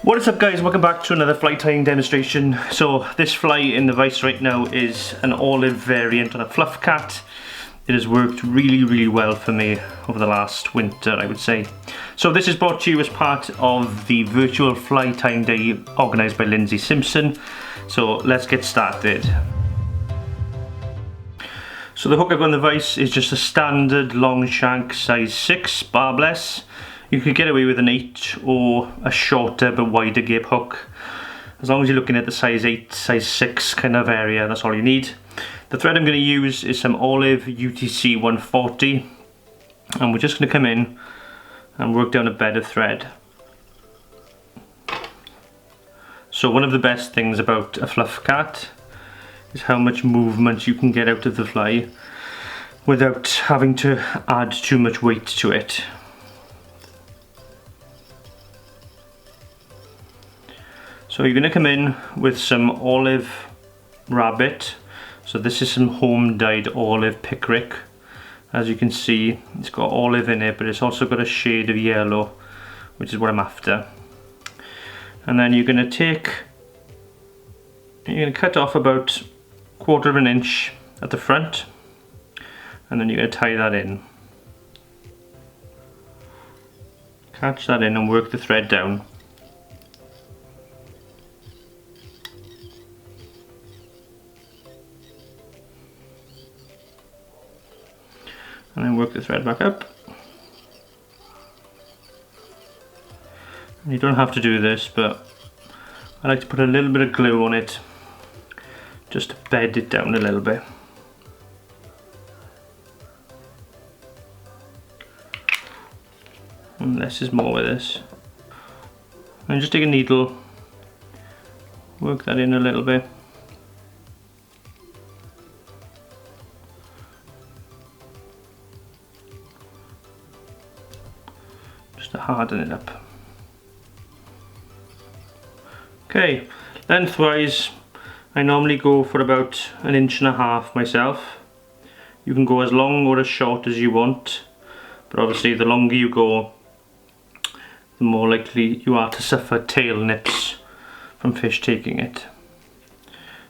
What is up guys, welcome back to another fly tying demonstration. So this fly in the vise right now is an olive variant on a Fluffcat. It has worked really well for me over the last winter, I would say. So this is brought to you as part of the virtual fly tying day organised by Lindsay Simpson. So let's get started. So the hook I've got in the vise is just a standard Longshank size 6 barbless. You could get away with an 8 or a shorter but wider gape hook. As long as you're looking at the size 8, size 6 kind of area, that's all you need. The thread I'm going to use is some olive UTC 140, and we're just going to come in and work down a bed of thread. So one of the best things about a Fluffcat is how much movement you can get out of the fly without having to add too much weight to it. So you're going to come in with some olive rabbit. So this is some home dyed olive Picric. As you can see, it's got olive in it, but it's also got a shade of yellow, which is what I'm after. And then you're going to cut off about 1/4 inch at the front, and then you're going to tie that in. Catch that in and work the thread down. And then work the thread back up. And you don't have to do this, but I like to put a little bit of glue on it just to bed it down a little bit. And less is more with this. And just take a needle, work that in a little bit. To harden it up. Okay, lengthwise I normally go for about 1.5 inches myself. You can go as long or as short as you want, but obviously the longer you go, the more likely you are to suffer tail nips from fish taking it.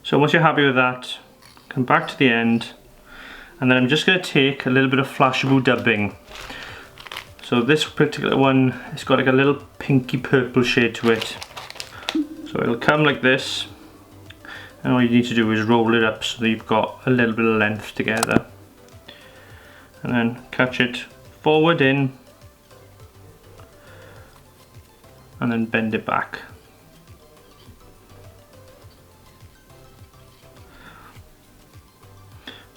So once you're happy with that, come back to the end, and then I'm just going to take a little bit of flashabou dubbing. So this particular one, it's got like a little pinky purple shade to it. So it'll come like this, and all you need to do is roll it up so that you've got a little bit of length together. And then catch it forward in, and then bend it back.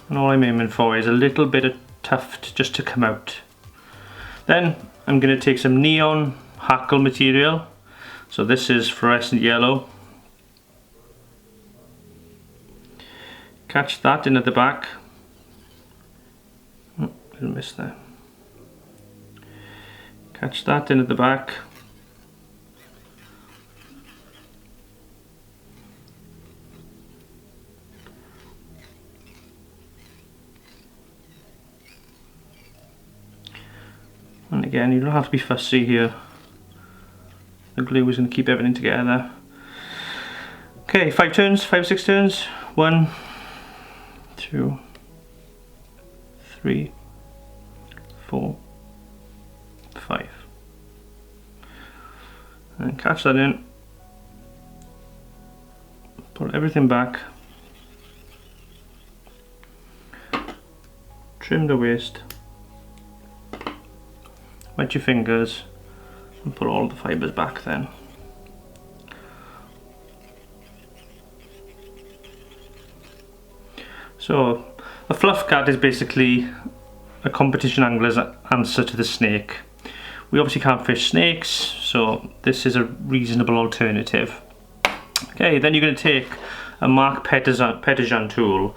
And all I'm aiming for is a little bit of tuft just to come out. Then I'm going to take some neon Hackle material. So this is fluorescent yellow. Catch that in at the back. Oh, didn't miss there. Catch that in at the back. And again, you don't have to be fussy here. The glue is going to keep everything together. Okay, 5 turns, 5 or 6 turns. 1, 2, 3, 4, 5. And catch that in. Pull everything back. Trim the waist. Wet your fingers and pull all the fibres back then. So a Fluffcat is basically a competition angler's answer to the snake. We obviously can't fish snakes, so this is a reasonable alternative. Okay, then you're going to take a Mark Hedron tool,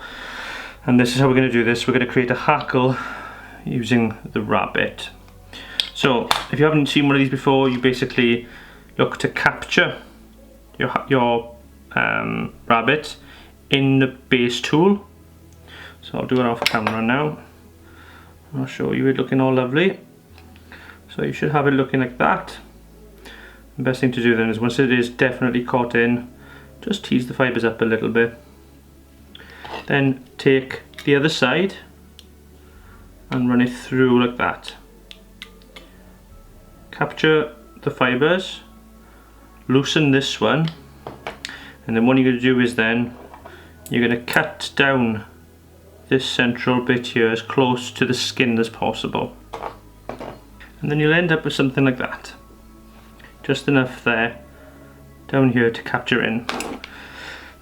and this is how we're going to do this. We're going to create a hackle using the rabbit. So if you haven't seen one of these before, you basically look to capture your rabbit in the base tool. So I'll do it off camera now. I'll show you it looking all lovely. So you should have it looking like that. The best thing to do then is once it is definitely caught in, just tease the fibres up a little bit. Then take the other side and run it through like that. Capture the fibres, loosen this one, and then what you're going to do is then you're going to cut down this central bit here as close to the skin as possible. And then you'll end up with something like that. Just enough there down here to capture in.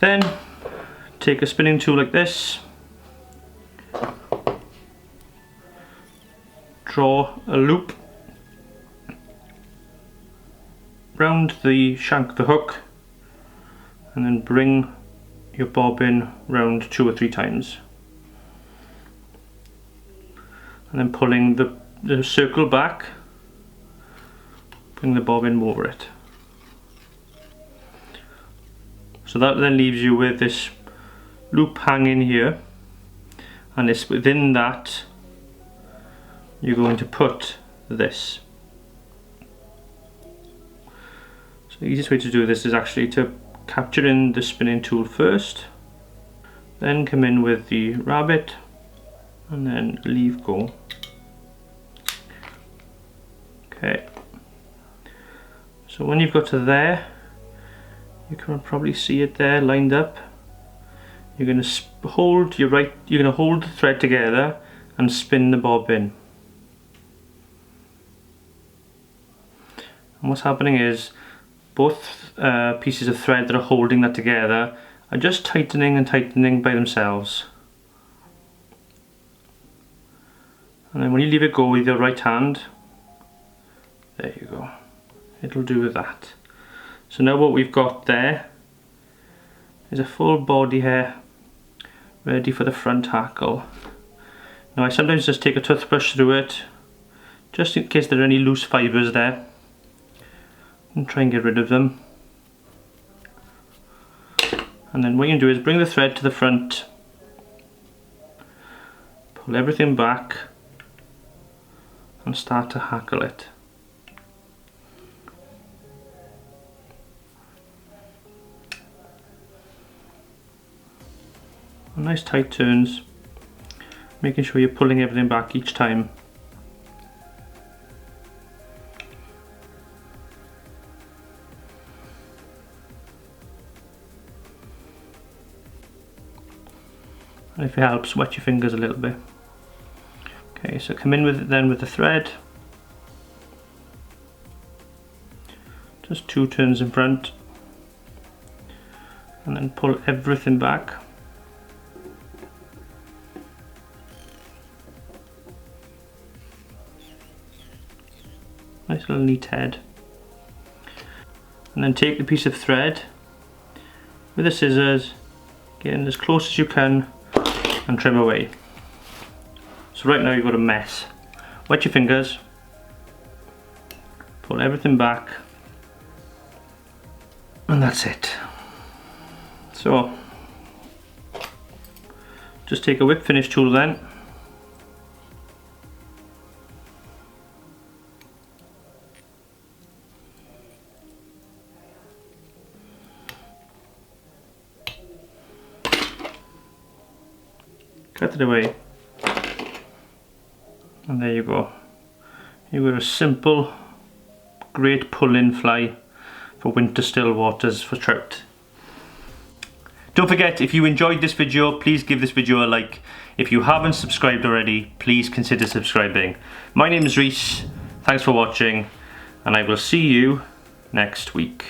Then take a spinning tool like this, draw a loop round the shank of the hook, and then bring your bobbin round 2 or 3 times, and then pulling the circle back, bring the bobbin over it. So that then leaves you with this loop hanging here, and it's within that you're going to put this. So the easiest way to do this is actually to capture in the spinning tool first, then come in with the rabbit and then leave go. Okay, so when you've got to there, you can probably see it there lined up. You're going to hold the thread together and spin the bobbin. And what's happening is both pieces of thread that are holding that together are just tightening and tightening by themselves. And then when you leave it go with your right hand, there you go, it'll do with that. So now what we've got there is a full body hair ready for the front hackle. Now I sometimes just take a toothbrush through it, just in case there are any loose fibres there, and try and get rid of them. And then what you can do is bring the thread to the front, pull everything back and start to hackle it. Nice tight turns, making sure you're pulling everything back each time. And if it helps, wet your fingers a little bit. Okay, so come in with it then with the thread. Just 2 turns in front. And then pull everything back. Nice little neat head. And then take the piece of thread with the scissors, get in as close as you can and trim away. So right now you've got a mess. Wet your fingers, pull everything back, and that's it. So just take a whip finish tool then, cut it away, and there you go. You've got a simple, great pull-in fly for winter still waters for trout. Don't forget, if you enjoyed this video, please give this video a like. If you haven't subscribed already, please consider subscribing. My name is Rhys, thanks for watching, and I will see you next week.